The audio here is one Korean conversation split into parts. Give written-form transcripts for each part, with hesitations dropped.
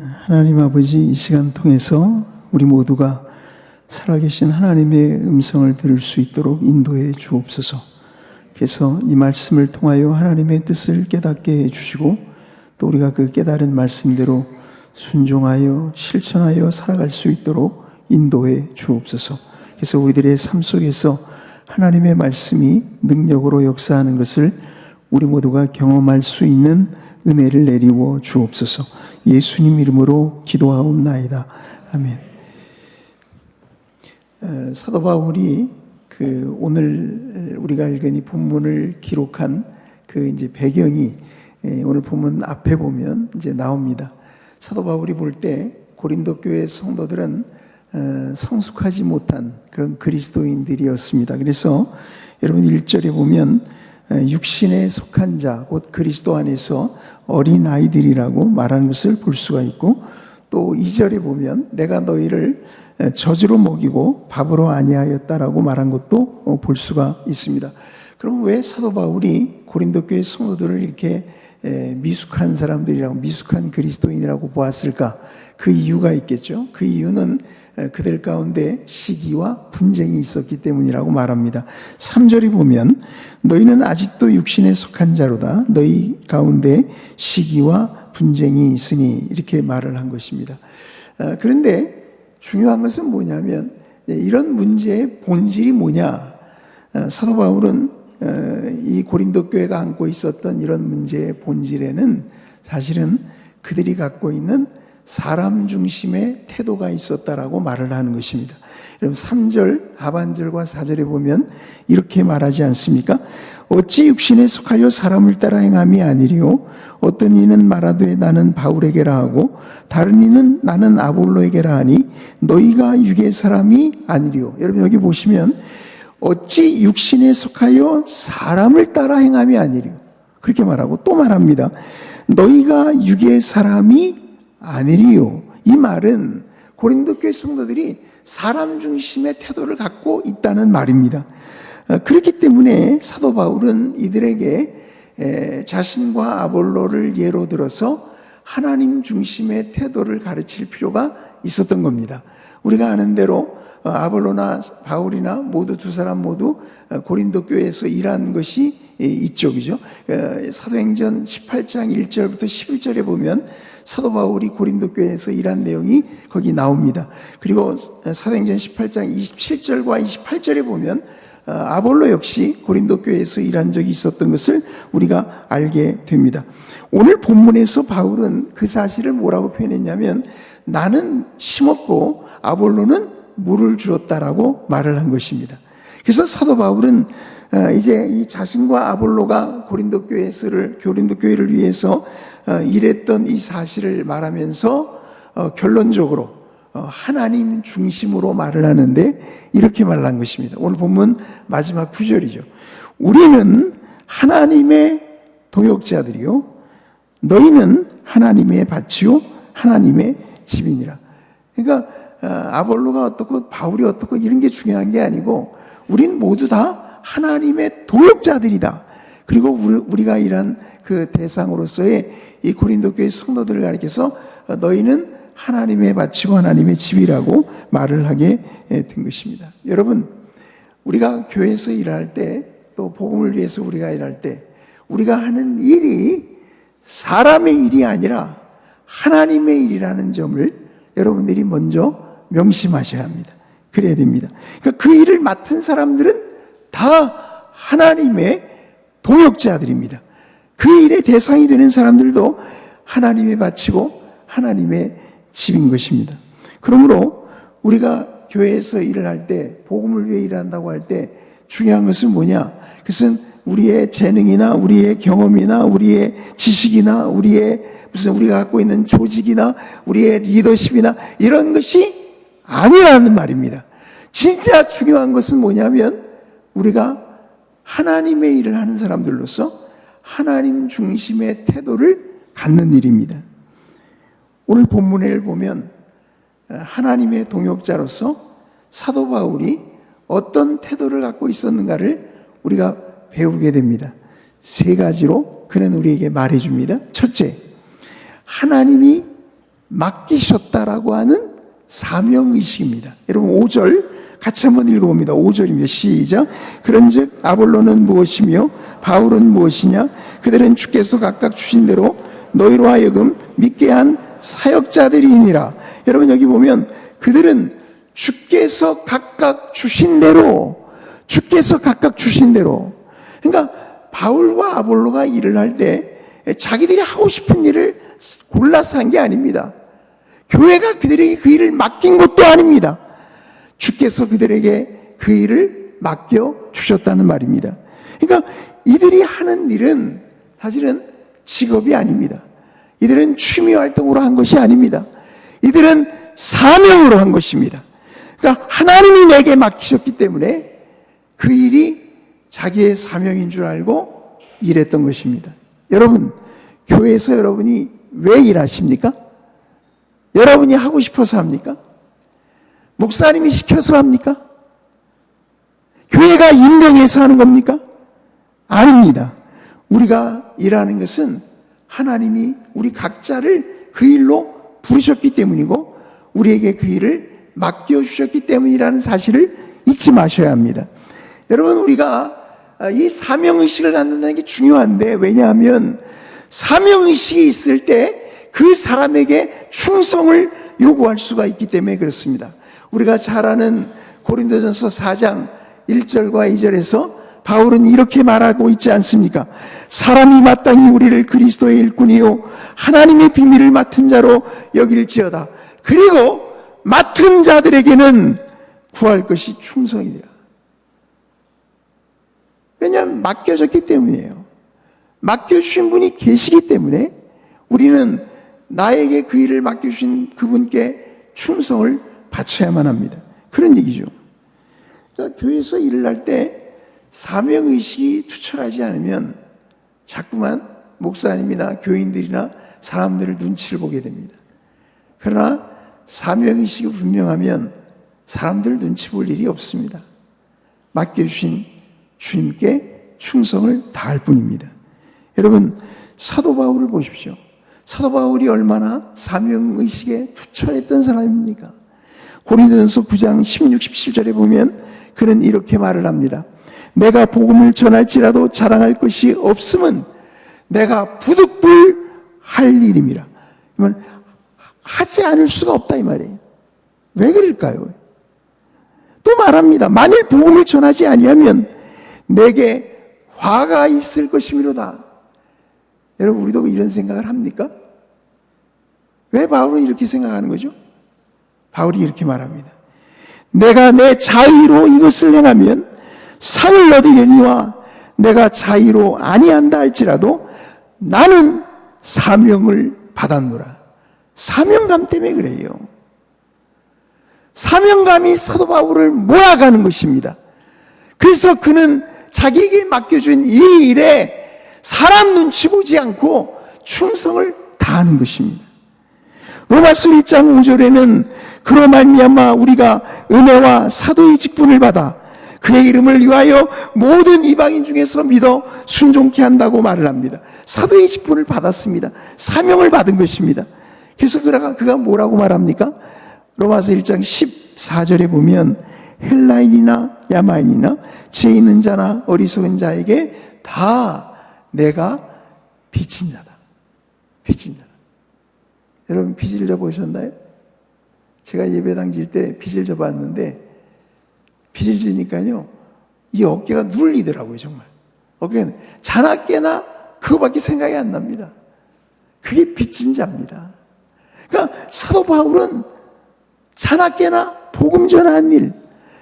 하나님 아버지, 이 시간 통해서 우리 모두가 살아계신 하나님의 음성을 들을 수 있도록 인도해 주옵소서. 그래서 이 말씀을 통하여 하나님의 뜻을 깨닫게 해주시고, 또 우리가 그 깨달은 말씀대로 순종하여 실천하여 살아갈 수 있도록 인도해 주옵소서. 그래서 우리들의 삶 속에서 하나님의 말씀이 능력으로 역사하는 것을 우리 모두가 경험할 수 있는 은혜를 내리워 주옵소서. 예수님 이름으로 기도하옵나이다. 아멘. 사도 바울이 오늘 우리가 읽은 이 본문을 기록한 이제 배경이 오늘 본문 앞에 보면 이제 나옵니다. 사도 바울이 볼 때 고린도 교회 성도들은 성숙하지 못한 그런 그리스도인들이었습니다. 그래서 여러분 1절에 보면 육신에 속한 자, 곧 그리스도 안에서 어린 아이들이라고 말하는 것을 볼 수가 있고, 또 2절에 보면 내가 너희를 젖으로 먹이고 밥으로 아니하였다라고 말한 것도 볼 수가 있습니다. 그럼 왜 사도 바울이 고린도 교회 성도들을 이렇게 미숙한 사람들이라고, 미숙한 그리스도인이라고 보았을까? 그 이유가 있겠죠. 그 이유는 그들 가운데 시기와 분쟁이 있었기 때문이라고 말합니다. 3절에 보면 너희는 아직도 육신에 속한 자로다. 너희 가운데 시기와 분쟁이 있으니, 이렇게 말을 한 것입니다. 그런데 중요한 것은 뭐냐면, 이런 문제의 본질이 뭐냐? 사도 바울은 이 고린도 교회가 안고 있었던 이런 문제의 본질에는 사실은 그들이 갖고 있는 사람 중심의 태도가 있었다라고 말을 하는 것입니다. 여러분 3절 하반절과 4절에 보면 이렇게 말하지 않습니까? 어찌 육신에 속하여 사람을 따라 행함이 아니리요 어떤 이는 말하되 나는 바울에게라 하고 다른 이는 나는 아볼로에게라 하니 너희가 육의 사람이 아니리요. 여러분 여기 보시면 어찌 육신에 속하여 사람을 따라 행함이 아니리요, 그렇게 말하고 또 말합니다. 너희가 육의 사람이 아니리요. 이 말은 고린도 교회 성도들이 사람 중심의 태도를 갖고 있다는 말입니다. 그렇기 때문에 사도 바울은 이들에게 자신과 아볼로를 예로 들어서 하나님 중심의 태도를 가르칠 필요가 있었던 겁니다. 우리가 아는 대로 아볼로나 바울이나 모두 두 사람 모두 고린도 교회에서 일한 것이 이쪽이죠. 사도행전 18장 1절부터 11절에 보면 사도 바울이 고린도 교회에서 일한 내용이 거기 나옵니다. 그리고 사도행전 18장 27절과 28절에 보면 아볼로 역시 고린도 교회에서 일한 적이 있었던 것을 우리가 알게 됩니다. 오늘 본문에서 바울은 그 사실을 뭐라고 표현했냐면 나는 심었고 아볼로는 물을 주었다라고 말을 한 것입니다. 그래서 사도 바울은 이제 이 자신과 아볼로가 고린도 교회를 위해서 일했던 이 사실을 말하면서 결론적으로 하나님 중심으로 말을 하는데 이렇게 말한 것입니다. 오늘 본문 마지막 9절이죠. 우리는 하나님의 동역자들이요 너희는 하나님의 밭이요 하나님의 집이니라. 그러니까 아볼로가 어떻고 바울이 어떻고 이런 게 중요한 게 아니고 우린 모두 다 하나님의 동역자들이다. 그리고 우리가 일한 그 대상으로서의 이 고린도 교회 성도들을 가리켜서 너희는 하나님의 밭이고 하나님의 집이라고 말을 하게 된 것입니다. 여러분, 우리가 교회에서 일할 때, 또 복음을 위해서 우리가 일할 때 우리가 하는 일이 사람의 일이 아니라 하나님의 일이라는 점을 여러분들이 먼저 명심하셔야 합니다. 그래야 됩니다. 그러니까 그 일을 맡은 사람들은 다 하나님의 동역자들입니다. 그 일의 대상이 되는 사람들도 하나님의 밭이고 하나님의 집인 것입니다. 그러므로 우리가 교회에서 일을 할 때, 복음을 위해 일한다고 할 때 중요한 것은 뭐냐? 그것은 우리의 재능이나 우리의 경험이나 우리의 지식이나 우리가 갖고 있는 조직이나 우리의 리더십이나 이런 것이 아니라는 말입니다. 진짜 중요한 것은 뭐냐면 우리가 하나님의 일을 하는 사람들로서 하나님 중심의 태도를 갖는 일입니다. 오늘 본문을 보면 하나님의 동역자로서 사도 바울이 어떤 태도를 갖고 있었는가를 우리가 배우게 됩니다. 세 가지로 그는 우리에게 말해줍니다. 첫째, 하나님이 맡기셨다라고 하는 사명의식입니다. 여러분 5절 같이 한번 읽어봅니다. 5절입니다. 시작. 그런즉 아볼로는 무엇이며 바울은 무엇이냐? 그들은 주께서 각각 주신 대로 너희로 하여금 믿게 한 사역자들이니라. 여러분 여기 보면 그들은 주께서 각각 주신 대로, 주께서 각각 주신 대로. 그러니까 바울과 아볼로가 일을 할 때 자기들이 하고 싶은 일을 골라서 한 게 아닙니다. 교회가 그들에게 그 일을 맡긴 것도 아닙니다. 주께서 그들에게 그 일을 맡겨 주셨다는 말입니다. 그러니까 이들이 하는 일은 사실은 직업이 아닙니다. 이들은 취미 활동으로 한 것이 아닙니다. 이들은 사명으로 한 것입니다. 그러니까 하나님이 내게 맡기셨기 때문에 그 일이 자기의 사명인 줄 알고 일했던 것입니다. 여러분, 교회에서 여러분이 왜 일하십니까? 여러분이 하고 싶어서 합니까? 목사님이 시켜서 합니까? 교회가 임명해서 하는 겁니까? 아닙니다. 우리가 일하는 것은 하나님이 우리 각자를 그 일로 부르셨기 때문이고 우리에게 그 일을 맡겨주셨기 때문이라는 사실을 잊지 마셔야 합니다. 여러분, 우리가 이 사명의식을 갖는다는 게 중요한데, 왜냐하면 사명의식이 있을 때 그 사람에게 충성을 요구할 수가 있기 때문에 그렇습니다. 우리가 잘 아는 고린도전서 4장 1절과 2절에서 바울은 이렇게 말하고 있지 않습니까? 사람이 마땅히 우리를 그리스도의 일꾼이요 하나님의 비밀을 맡은 자로 여길지어다. 그리고 맡은 자들에게는 구할 것이 충성이니라. 왜냐하면 맡겨졌기 때문이에요. 맡겨주신 분이 계시기 때문에 우리는 나에게 그 일을 맡겨주신 그분께 충성을 바쳐야만 합니다. 그런 얘기죠. 그러니까 교회에서 일을 할 때 사명의식이 투철하지 않으면 자꾸만 목사님이나 교인들이나 사람들을 눈치를 보게 됩니다. 그러나 사명의식이 분명하면 사람들 눈치 볼 일이 없습니다. 맡겨주신 주님께 충성을 다할 뿐입니다. 여러분, 사도 바울을 보십시오. 사도 바울이 얼마나 사명의식에 투철했던 사람입니까? 고린도전서 9장 16, 17절에 보면 그는 이렇게 말을 합니다. 내가 복음을 전할지라도 자랑할 것이 없음은 내가 부득불할 일임이라. 하지 않을 수가 없다 이 말이에요. 왜 그럴까요? 또 말합니다. 만일 복음을 전하지 아니하면 내게 화가 있을 것이미로다. 여러분, 우리도 이런 생각을 합니까? 왜 바울은 이렇게 생각하는 거죠? 바울이 이렇게 말합니다. 내가 내 자의로 이것을 행하면 상을 얻으려니와 내가 자의로 아니한다 할지라도 나는 사명을 받았노라. 사명감 때문에 그래요. 사명감이 사도 바울을 몰아가는 것입니다. 그래서 그는 자기에게 맡겨준 이 일에 사람 눈치 보지 않고 충성을 다하는 것입니다. 로마서 1장 5절에는 그로 말미암아 우리가 은혜와 사도의 직분을 받아 그의 이름을 위하여 모든 이방인 중에서 믿어 순종케 한다고 말을 합니다. 사도의 직분을 받았습니다. 사명을 받은 것입니다. 그래서 그가 뭐라고 말합니까? 로마서 1장 14절에 보면 헬라인이나 야마인이나 지혜 있는 자나 어리석은 자에게 다 내가 빚진 자다. 빚진 자다. 여러분, 빚을 져보셨나요? 제가 예배당 질 때 빚을 져봤는데 빚을 지니까요 이 어깨가 눌리더라고요. 정말 어깨는 자나 깨나 그거밖에 생각이 안 납니다. 그게 빚진 자입니다. 그러니까 사도 바울은 자나 깨나 복음 전하는 일,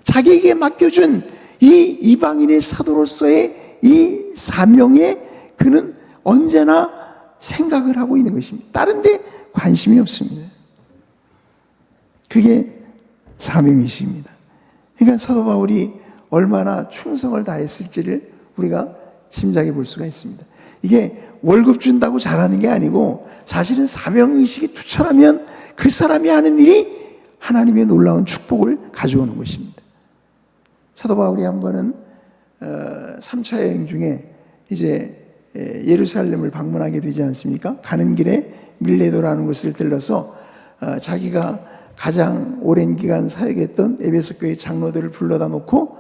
자기에게 맡겨준 이 이방인의 사도로서의 이 사명에 그는 언제나 생각을 하고 있는 것입니다. 다른 데 관심이 없습니다. 그게 사명의식입니다. 그러니까 사도 바울이 얼마나 충성을 다했을지를 우리가 짐작해 볼 수가 있습니다. 이게 월급 준다고 잘하는 게 아니고 사실은 사명의식이 투철하면 그 사람이 하는 일이 하나님의 놀라운 축복을 가져오는 것입니다. 사도 바울이 한 번은 3차 여행 중에 이제 예루살렘을 방문하게 되지 않습니까? 가는 길에 밀레도라는 곳을 들러서 자기가 가장 오랜 기간 사역했던 에베소 교회 장로들을 불러다 놓고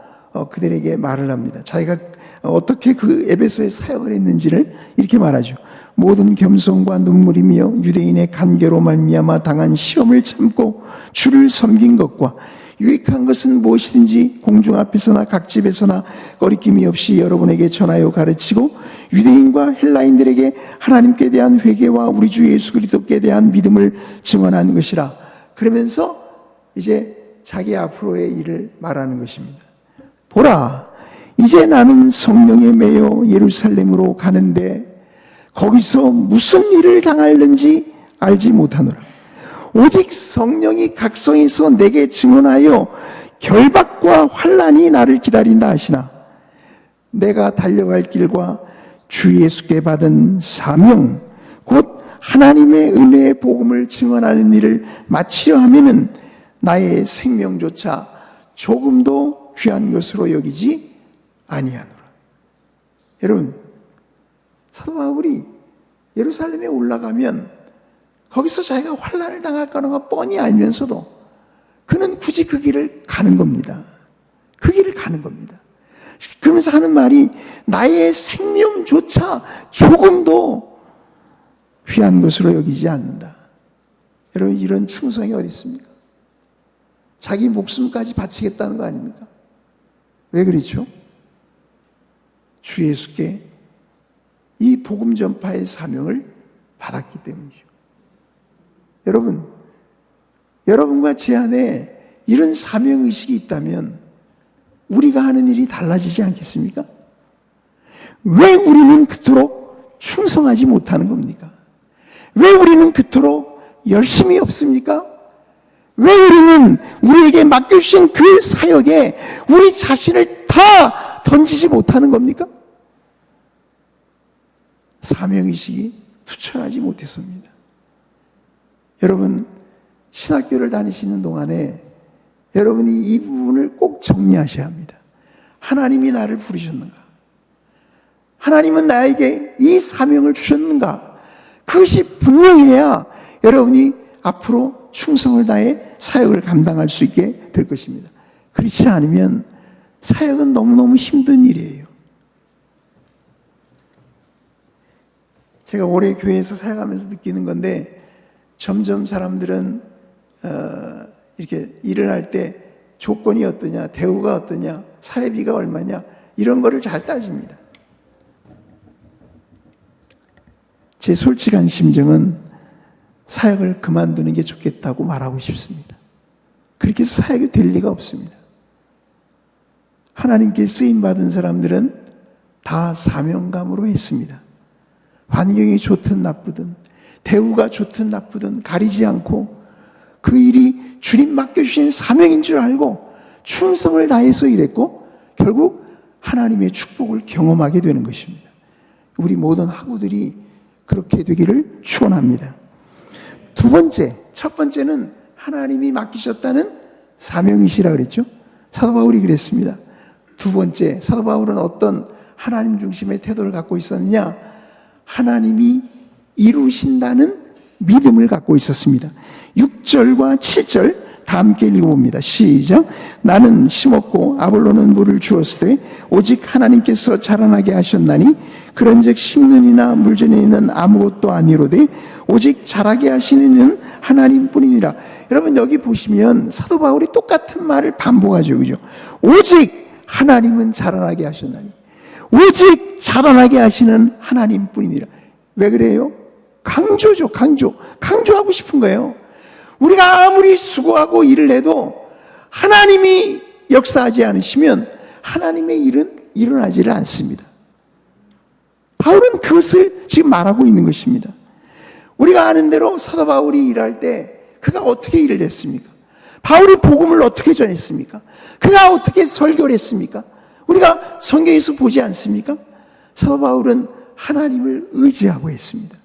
그들에게 말을 합니다. 자기가 어떻게 그 에베소에 사역을 했는지를 이렇게 말하죠. 모든 겸손과 눈물이며 유대인의 간계로 말미암아 당한 시험을 참고 주를 섬긴 것과 유익한 것은 무엇이든지 공중 앞에서나 각 집에서나 거리낌이 없이 여러분에게 전하여 가르치고 유대인과 헬라인들에게 하나님께 대한 회개와 우리 주 예수 그리스도께 대한 믿음을 증언하는 것이라. 그러면서 이제 자기 앞으로의 일을 말하는 것입니다. 보라, 이제 나는 성령에 매여 예루살렘으로 가는데 거기서 무슨 일을 당할는지 알지 못하노라. 오직 성령이 각성에서 내게 증언하여 결박과 환난이 나를 기다린다 하시나 내가 달려갈 길과 주 예수께 받은 사명 곧 하나님의 은혜의 복음을 증언하는 일을 마치려 하면은 나의 생명조차 조금도 귀한 것으로 여기지 아니하노라. 여러분, 사도 바울이 예루살렘에 올라가면 거기서 자기가 환난을 당할 거라는 걸 뻔히 알면서도 그는 굳이 그 길을 가는 겁니다. 그 길을 가는 겁니다. 그러면서 하는 말이 나의 생명조차 조금도 귀한 것으로 여기지 않는다. 여러분, 이런 충성이 어디 있습니까? 자기 목숨까지 바치겠다는 거 아닙니까? 왜 그렇죠? 주 예수께 이 복음 전파의 사명을 받았기 때문이죠. 여러분, 여러분과 제 안에 이런 사명의식이 있다면 우리가 하는 일이 달라지지 않겠습니까? 왜 우리는 그토록 충성하지 못하는 겁니까? 왜 우리는 그토록 열심히 없습니까? 왜 우리는 우리에게 맡겨주신 그 사역에 우리 자신을 다 던지지 못하는 겁니까? 사명의식이 투철하지 못해서입니다. 여러분, 신학교를 다니시는 동안에 여러분이 이 부분을 꼭 정리하셔야 합니다. 하나님이 나를 부르셨는가? 하나님은 나에게 이 사명을 주셨는가? 그것이 분명해야 여러분이 앞으로 충성을 다해 사역을 감당할 수 있게 될 것입니다. 그렇지 않으면 사역은 너무너무 힘든 일이에요. 제가 오래 교회에서 사역하면서 느끼는 건데 점점 사람들은 이렇게 일을 할 때 조건이 어떠냐, 대우가 어떠냐, 사례비가 얼마냐 이런 거를 잘 따집니다. 제 솔직한 심정은 사역을 그만두는 게 좋겠다고 말하고 싶습니다. 그렇게 해서 사역이 될 리가 없습니다. 하나님께 쓰임받은 사람들은 다 사명감으로 했습니다. 환경이 좋든 나쁘든 대우가 좋든 나쁘든 가리지 않고 그 일이 주님 맡겨주신 사명인 줄 알고 충성을 다해서 일했고 결국 하나님의 축복을 경험하게 되는 것입니다. 우리 모든 학우들이 그렇게 되기를 축원합니다. 두 번째, 첫 번째는 하나님이 맡기셨다는 사명이시라 그랬죠. 사도 바울이 그랬습니다. 두 번째, 사도 바울은 어떤 하나님 중심의 태도를 갖고 있었느냐? 하나님이 이루신다는 믿음을 갖고 있었습니다. 6절과 7절 다 함께 읽어봅니다. 시작. 나는 심었고 아볼로는 물을 주었으되 오직 하나님께서 자라나게 하셨나니 그런즉 심는 이나 물주는 이는 아무것도 아니로되 오직 자라게 하시는 이는 하나님뿐이니라. 여러분, 여기 보시면 사도 바울이 똑같은 말을 반복하죠. 그죠? 오직 하나님은 자라나게 하셨나니 오직 자라나게 하시는 하나님뿐이니라. 왜 그래요? 강조죠. 강조하고 싶은 거예요. 우리가 아무리 수고하고 일을 해도 하나님이 역사하지 않으시면 하나님의 일은 일어나지를 않습니다. 바울은 그것을 지금 말하고 있는 것입니다. 우리가 아는 대로 사도 바울이 일할 때 그가 어떻게 일을 했습니까? 바울이 복음을 어떻게 전했습니까? 그가 어떻게 설교를 했습니까? 우리가 성경에서 보지 않습니까? 사도 바울은 하나님을 의지하고 했습니다.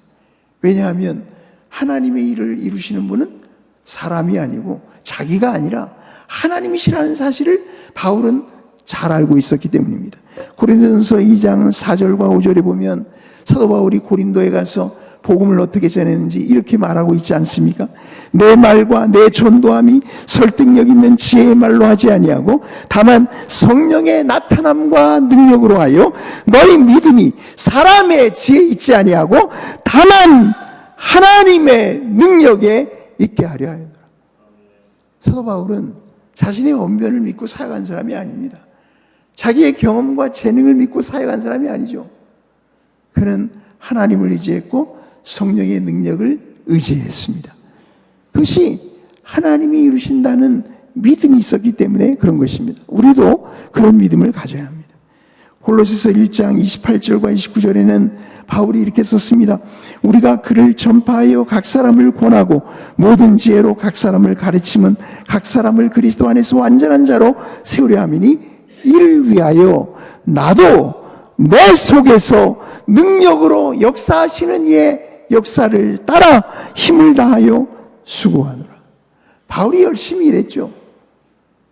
왜냐하면 하나님의 일을 이루시는 분은 사람이 아니고 자기가 아니라 하나님이시라는 사실을 바울은 잘 알고 있었기 때문입니다. 고린도전서 2장 4절과 5절에 보면 사도 바울이 고린도에 가서 복음을 어떻게 전했는지 이렇게 말하고 있지 않습니까? 내 말과 내 전도함이 설득력 있는 지혜의 말로 하지 아니하고 다만 성령의 나타남과 능력으로 하여 너희 믿음이 사람의 지혜에 있지 아니하고 다만 하나님의 능력에 있게 하려 하였노라. 사도 바울은 자신의 언변을 믿고 사역한 사람이 아닙니다. 자기의 경험과 재능을 믿고 사역한 사람이 아니죠. 그는 하나님을 의지했고 성령의 능력을 의지했습니다. 그것이 하나님이 이루신다는 믿음이 있었기 때문에 그런 것입니다. 우리도 그런 믿음을 가져야 합니다. 골로새서 1장 28절과 29절에는 바울이 이렇게 썼습니다. 우리가 그를 전파하여 각 사람을 권하고 모든 지혜로 각 사람을 가르치면 각 사람을 그리스도 안에서 완전한 자로 세우려 함이니 이를 위하여 나도 내 속에서 능력으로 역사하시는 이의 역사를 따라 힘을 다하여 수고하노라. 바울이 열심히 일했죠.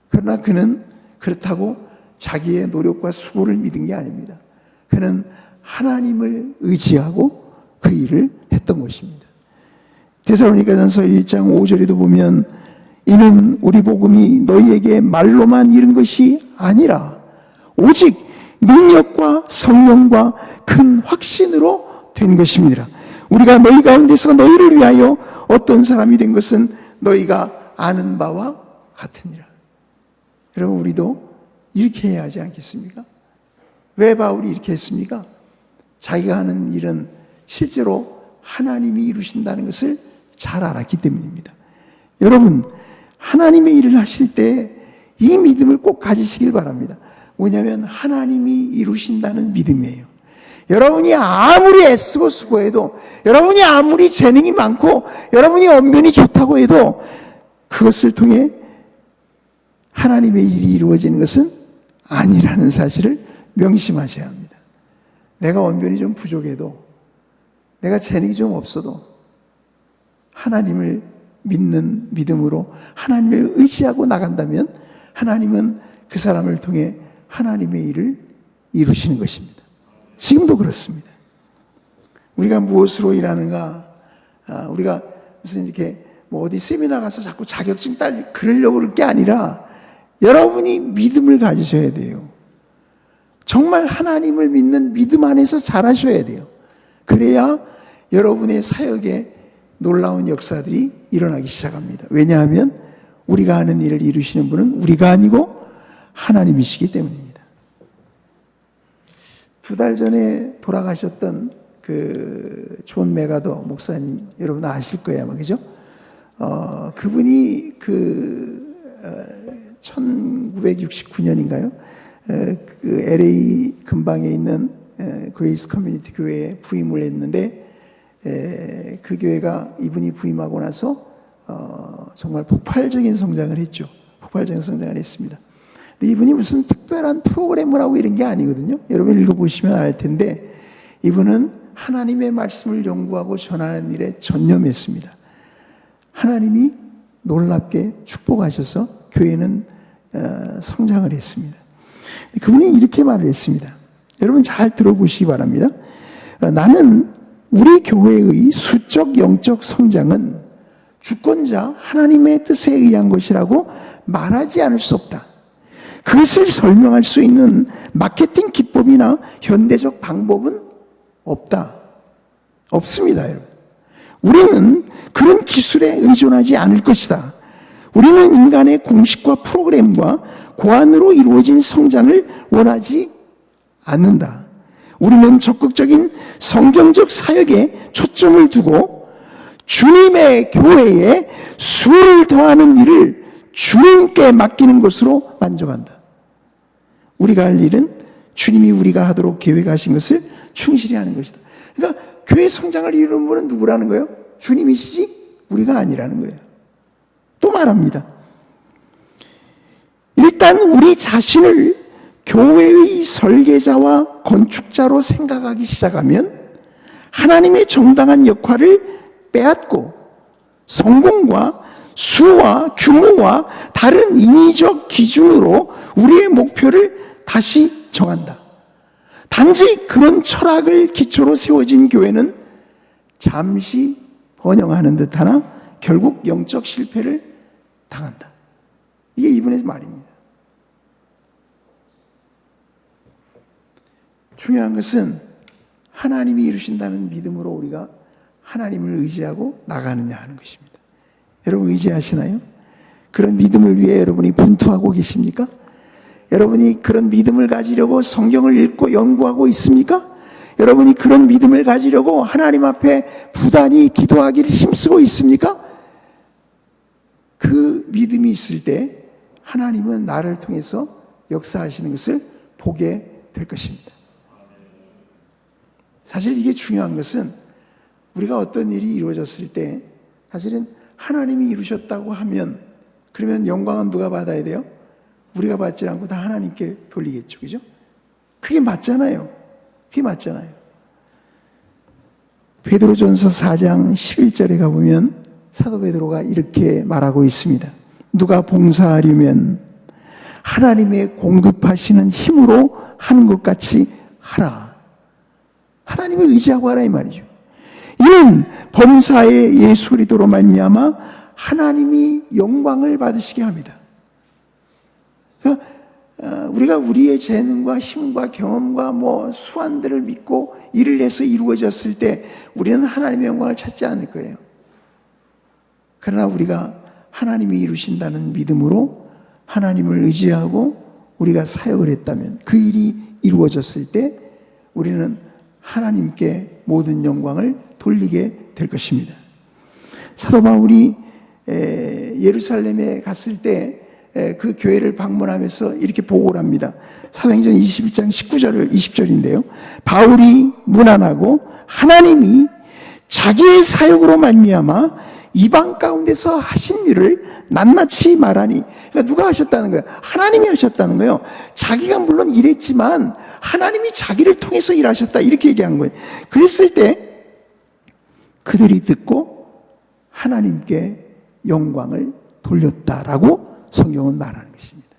그러나 그는 그렇다고 자기의 노력과 수고를 믿은 게 아닙니다. 그는 하나님을 의지하고 그 일을 했던 것입니다. 데살로니가전서 1장 5절에도 보면 이는 우리 복음이 너희에게 말로만 이른 것이 아니라 오직 능력과 성령과 큰 확신으로 된 것입니다. 우리가 너희 가운데서 너희를 위하여 어떤 사람이 된 것은 너희가 아는 바와 같으니라. 여러분, 우리도 이렇게 해야 하지 않겠습니까? 왜 바울이 이렇게 했습니까? 자기가 하는 일은 실제로 하나님이 이루신다는 것을 잘 알았기 때문입니다. 여러분, 하나님의 일을 하실 때 이 믿음을 꼭 가지시길 바랍니다. 뭐냐면 하나님이 이루신다는 믿음이에요. 여러분이 아무리 애쓰고 수고해도, 여러분이 아무리 재능이 많고 여러분이 언변이 좋다고 해도 그것을 통해 하나님의 일이 이루어지는 것은 아니라는 사실을 명심하셔야 합니다. 내가 언변이 좀 부족해도, 내가 재능이 좀 없어도 하나님을 믿는 믿음으로 하나님을 의지하고 나간다면 하나님은 그 사람을 통해 하나님의 일을 이루시는 것입니다. 지금도 그렇습니다. 우리가 무엇으로 일하는가? 우리가 무슨 이렇게 뭐 어디 세미나 가서 자꾸 자격증 딸 그러려고 그럴 게 아니라 여러분이 믿음을 가지셔야 돼요. 정말 하나님을 믿는 믿음 안에서 잘하셔야 돼요. 그래야 여러분의 사역에 놀라운 역사들이 일어나기 시작합니다. 왜냐하면 우리가 하는 일을 이루시는 분은 우리가 아니고 하나님이시기 때문입니다. 2달 전에 돌아가셨던 그 존 메가더 목사님 여러분 아실 거예요, 아마, 그죠? 그분이 1969년인가요? 그 LA 근방에 있는 그레이스 커뮤니티 교회에 부임을 했는데 그 교회가 이분이 부임하고 나서 정말 폭발적인 성장을 했죠. 폭발적인 성장을 했습니다. 근데 이분이 무슨 특별한 프로그램을 하고 이런 게 아니거든요. 여러분 읽어보시면 알 텐데 이분은 하나님의 말씀을 연구하고 전하는 일에 전념했습니다. 하나님이 놀랍게 축복하셔서 교회는 성장을 했습니다. 그분이 이렇게 말을 했습니다. 여러분 잘 들어보시기 바랍니다. 나는 우리 교회의 수적 영적 성장은 주권자 하나님의 뜻에 의한 것이라고 말하지 않을 수 없다. 그것을 설명할 수 있는 마케팅 기법이나 현대적 방법은 없다. 없습니다, 여러분. 우리는 그런 기술에 의존하지 않을 것이다. 우리는 인간의 공식과 프로그램과 고안으로 이루어진 성장을 원하지 않는다. 우리는 적극적인 성경적 사역에 초점을 두고 주님의 교회에 수를 더하는 일을 주님께 맡기는 것으로 만족한다. 우리가 할 일은 주님이 우리가 하도록 계획하신 것을 충실히 하는 것이다. 그러니까 교회 성장을 이루는 분은 누구라는 거예요? 주님이시지 우리가 아니라는 거예요. 또 말합니다. 일단 우리 자신을 교회의 설계자와 건축자로 생각하기 시작하면 하나님의 정당한 역할을 빼앗고 성공과 수와 규모와 다른 인위적 기준으로 우리의 목표를 다시 정한다. 단지 그런 철학을 기초로 세워진 교회는 잠시 번영하는 듯하나 결국 영적 실패를 당한다. 이게 이분의 말입니다. 중요한 것은 하나님이 이루신다는 믿음으로 우리가 하나님을 의지하고 나가느냐 하는 것입니다. 여러분 의지하시나요? 그런 믿음을 위해 여러분이 분투하고 계십니까? 여러분이 그런 믿음을 가지려고 성경을 읽고 연구하고 있습니까? 여러분이 그런 믿음을 가지려고 하나님 앞에 부단히 기도하기를 힘쓰고 있습니까? 그 믿음이 있을 때 하나님은 나를 통해서 역사하시는 것을 보게 될 것입니다. 사실 이게 중요한 것은 우리가 어떤 일이 이루어졌을 때 사실은 하나님이 이루셨다고 하면 그러면 영광은 누가 받아야 돼요? 우리가 받지 않고 다 하나님께 돌리겠죠. 그죠? 그게 맞잖아요. 그게 맞잖아요. 베드로전서 4장 11절에 가보면 사도 베드로가 이렇게 말하고 있습니다. 누가 봉사하려면 하나님의 공급하시는 힘으로 하는 것 같이 하라. 하나님을 의지하고 하라 이 말이죠. 이는 범사의 예수 그리스도로 말미암아 하나님이 영광을 받으시게 합니다. 그러니까 우리가 우리의 재능과 힘과 경험과 수완들을 믿고 일을 해서 이루어졌을 때 우리는 하나님의 영광을 찾지 않을 거예요. 그러나 우리가 하나님이 이루신다는 믿음으로 하나님을 의지하고 우리가 사역을 했다면 그 일이 이루어졌을 때 우리는 하나님께 모든 영광을 돌리게 될 것입니다. 사도 바울이 예루살렘에 갔을 때 그 교회를 방문하면서 이렇게 보고를 합니다. 사도행전 21장 19절 20절인데요. 바울이 문안하고 하나님이 자기의 사역으로 말미암아 이방 가운데서 하신 일을 낱낱이 말하니, 그러니까 누가 하셨다는 거예요? 하나님이 하셨다는 거예요. 자기가 물론 일했지만 하나님이 자기를 통해서 일하셨다 이렇게 얘기한 거예요. 그랬을 때 그들이 듣고 하나님께 영광을 돌렸다라고 성경은 말하는 것입니다.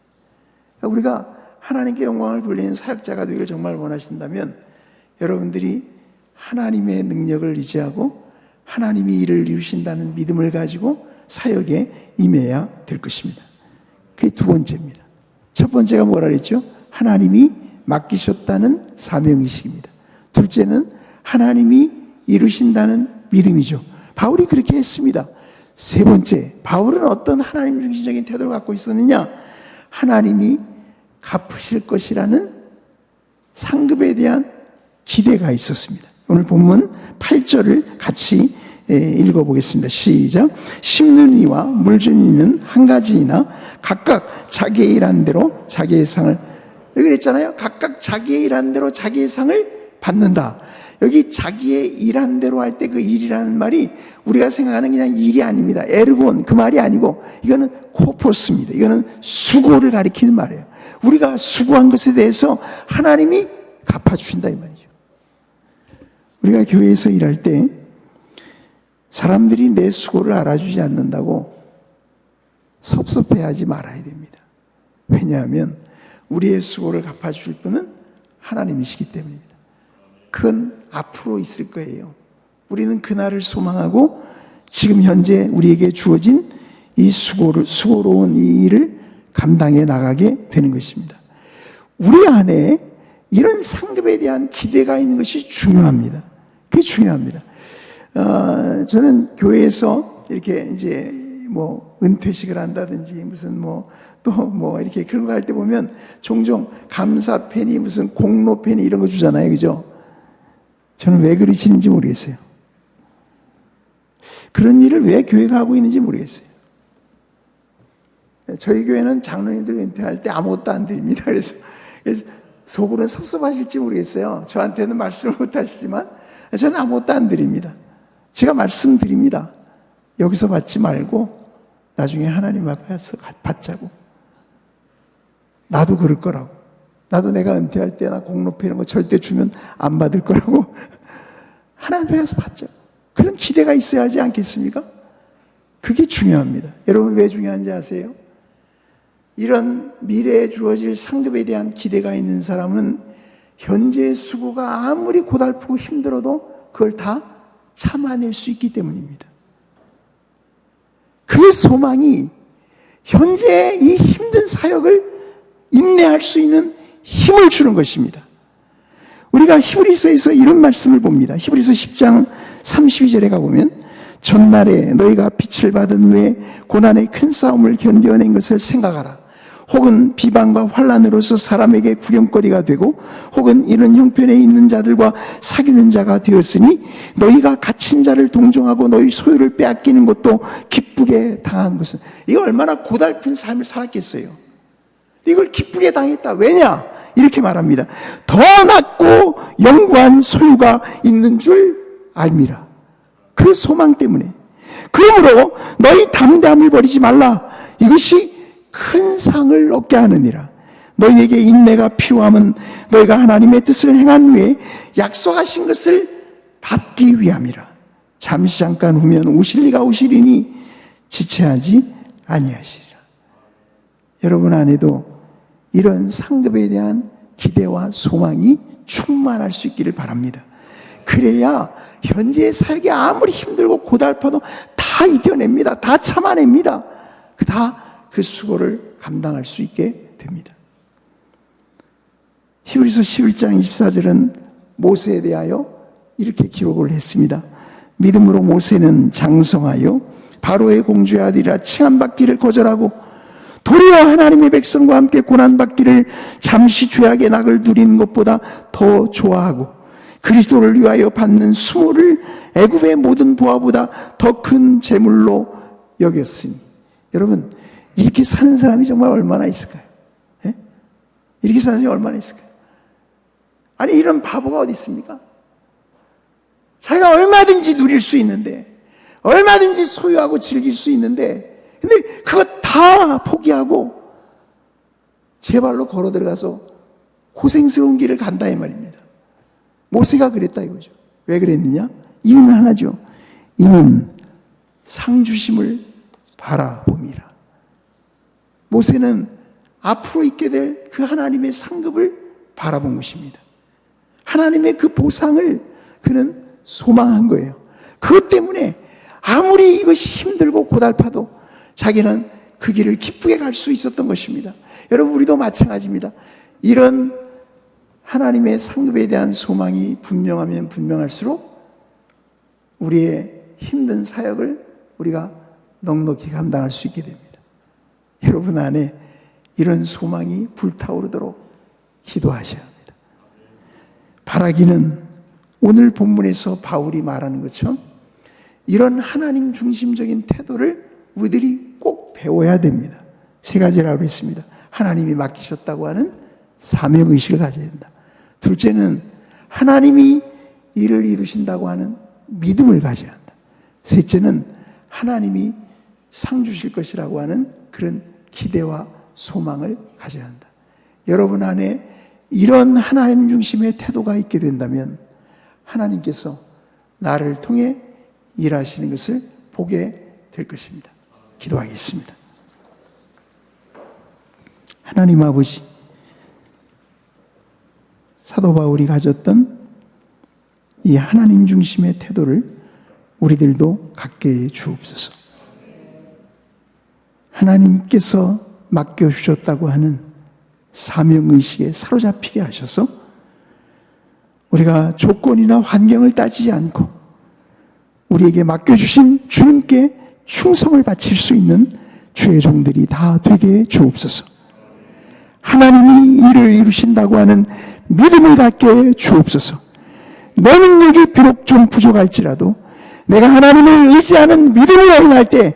그러니까 우리가 하나님께 영광을 돌리는 사역자가 되기를 정말 원하신다면 여러분들이 하나님의 능력을 의지하고 하나님이 일을 이루신다는 믿음을 가지고 사역에 임해야 될 것입니다. 그게 두 번째입니다. 첫 번째가 뭐라 그랬죠? 하나님이 맡기셨다는 사명의식입니다. 둘째는 하나님이 이루신다는 믿음이죠. 바울이 그렇게 했습니다. 세 번째, 바울은 어떤 하나님 중심적인 태도를 갖고 있었느냐? 하나님이 갚으실 것이라는 상급에 대한 기대가 있었습니다. 오늘 본문 8절을 같이 읽어보겠습니다. 시작. 심는 이와 물 주는 이는 한 가지이나 각각 자기의 일한 대로 자기의 상을, 여기 그랬잖아요. 각각 자기의 일한 대로 자기의 상을 받는다. 여기 자기의 일한 대로 할 때 그 일이라는 말이 우리가 생각하는 그냥 일이 아닙니다. 에르곤 그 말이 아니고 이거는 코포스입니다. 이거는 수고를 가리키는 말이에요. 우리가 수고한 것에 대해서 하나님이 갚아주신다 이 말이죠. 우리가 교회에서 일할 때 사람들이 내 수고를 알아주지 않는다고 섭섭해하지 말아야 됩니다. 왜냐하면 우리의 수고를 갚아주실 분은 하나님이시기 때문입니다. 그건 앞으로 있을 거예요. 우리는 그날을 소망하고 지금 현재 우리에게 주어진 이 수고로운 이 일을 감당해 나가게 되는 것입니다. 우리 안에 이런 상급에 대한 기대가 있는 것이 중요합니다. 그게 중요합니다. 저는 교회에서 이렇게 이제 은퇴식을 한다든지 무슨 이렇게 그런 거 할 때 보면 종종 감사패니 무슨 공로패니 이런 거 주잖아요. 그죠? 저는 왜 그러시는지 모르겠어요. 그런 일을 왜 교회가 하고 있는지 모르겠어요. 저희 교회는 장로님들 은퇴할 때 아무것도 안 드립니다. 그래서 속으로는 섭섭하실지 모르겠어요. 저한테는 말씀을 못 하시지만 저는 아무것도 안 드립니다. 제가 말씀드립니다. 여기서 받지 말고 나중에 하나님 앞에서 받자고. 나도 그럴 거라고. 나도 내가 은퇴할 때나 공로패 이런 거 절대 주면 안 받을 거라고. 하나님 앞에 가서 받자. 그런 기대가 있어야 하지 않겠습니까? 그게 중요합니다. 여러분 왜 중요한지 아세요? 이런 미래에 주어질 상급에 대한 기대가 있는 사람은 현재의 수고가 아무리 고달프고 힘들어도 그걸 다 참아낼 수 있기 때문입니다. 그 소망이 현재 이 힘든 사역을 인내할 수 있는 힘을 주는 것입니다. 우리가 히브리서에서 이런 말씀을 봅니다. 히브리서 10장 32절에 가보면 전날에 너희가 빛을 받은 후에 고난의 큰 싸움을 견뎌낸 것을 생각하라. 혹은 비방과 환난으로서 사람에게 구경거리가 되고 혹은 이런 형편에 있는 자들과 사귀는 자가 되었으니 너희가 갇힌 자를 동정하고 너희 소유를 빼앗기는 것도 기쁘게 당한 것은, 이거 얼마나 고달픈 삶을 살았겠어요. 이걸 기쁘게 당했다. 왜냐? 이렇게 말합니다. 더 낫고 영구한 소유가 있는 줄 알미라. 그 소망 때문에. 그러므로 너희 담대함을 버리지 말라. 이것이 큰 상을 얻게 하느니라. 너희에게 인내가 필요함은 너희가 하나님의 뜻을 행한 후에 약속하신 것을 받기 위함이라. 잠시 잠깐 후면 오실 리가 오시리니 지체하지 아니하시리라. 여러분 안에도 이런 상급에 대한 기대와 소망이 충만할 수 있기를 바랍니다. 그래야 현재의 사역이 아무리 힘들고 고달파도 다 이겨냅니다. 다 참아냅니다. 다 그 수고를 감당할 수 있게 됩니다. 히브리서 11장 24절은 모세에 대하여 이렇게 기록을 했습니다. 믿음으로 모세는 장성하여 바로의 공주의 아들이라 칭함받기를 거절하고 도리어 하나님의 백성과 함께 고난받기를 잠시 죄악의 낙을 누리는 것보다 더 좋아하고 그리스도를 위하여 받는 수모를 애굽의 모든 보화보다 더 큰 재물로 여겼으니. 여러분, 이렇게 사는 사람이 정말 얼마나 있을까요? 예? 이렇게 사는 사람이 얼마나 있을까요? 아니, 이런 바보가 어디 있습니까? 자기가 얼마든지 누릴 수 있는데, 얼마든지 소유하고 즐길 수 있는데, 근데 그거 다 포기하고 제 발로 걸어 들어가서 고생스러운 길을 간다 이 말입니다. 모세가 그랬다 이거죠. 왜 그랬느냐? 이유는 하나죠. 이는 상주심을 바라봅니다. 모세는 앞으로 있게 될 그 하나님의 상급을 바라본 것입니다. 하나님의 그 보상을 그는 소망한 거예요. 그것 때문에 아무리 이것이 힘들고 고달파도 자기는 그 길을 기쁘게 갈 수 있었던 것입니다. 여러분, 우리도 마찬가지입니다. 이런 하나님의 상급에 대한 소망이 분명하면 분명할수록 우리의 힘든 사역을 우리가 넉넉히 감당할 수 있게 됩니다. 여러분 안에 이런 소망이 불타오르도록 기도하셔야 합니다. 바라기는 오늘 본문에서 바울이 말하는 것처럼 이런 하나님 중심적인 태도를 우리들이 꼭 배워야 됩니다. 세 가지라고 했습니다. 하나님이 맡기셨다고 하는 사명의식을 가져야 된다. 둘째는 하나님이 일을 이루신다고 하는 믿음을 가져야 한다. 셋째는 하나님이 상 주실 것이라고 하는 그런 기대와 소망을 가져야 한다. 여러분 안에 이런 하나님 중심의 태도가 있게 된다면 하나님께서 나를 통해 일하시는 것을 보게 될 것입니다. 기도하겠습니다. 하나님 아버지, 사도 바울이 가졌던 이 하나님 중심의 태도를 우리들도 갖게 해 주옵소서. 하나님께서 맡겨주셨다고 하는 사명의식에 사로잡히게 하셔서 우리가 조건이나 환경을 따지지 않고 우리에게 맡겨주신 주님께 충성을 바칠 수 있는 주의 종들이 다 되게 해 주옵소서. 하나님이 일을 이루신다고 하는 믿음을 갖게 해 주옵소서. 내 능력이 비록 좀 부족할지라도 내가 하나님을 의지하는 믿음을 행할 때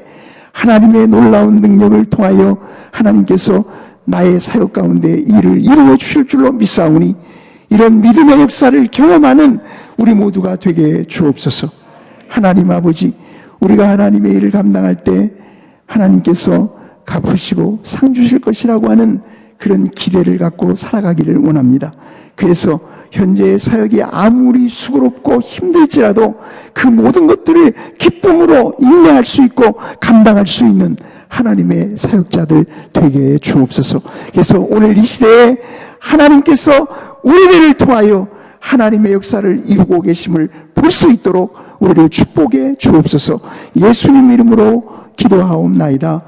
하나님의 놀라운 능력을 통하여 하나님께서 나의 사역 가운데 일을 이루어 주실 줄로 믿사오니 이런 믿음의 역사를 경험하는 우리 모두가 되게 해 주옵소서. 하나님 아버지, 우리가 하나님의 일을 감당할 때 하나님께서 갚으시고 상 주실 것이라고 하는 그런 기대를 갖고 살아가기를 원합니다. 그래서 현재의 사역이 아무리 수고롭고 힘들지라도 그 모든 것들을 기쁨으로 인내할 수 있고 감당할 수 있는 하나님의 사역자들 되게 해 주옵소서. 그래서 오늘 이 시대에 하나님께서 우리들을 통하여 하나님의 역사를 이루고 계심을 볼 수 있도록 우리를 축복해 주옵소서. 예수님 이름으로 기도하옵나이다.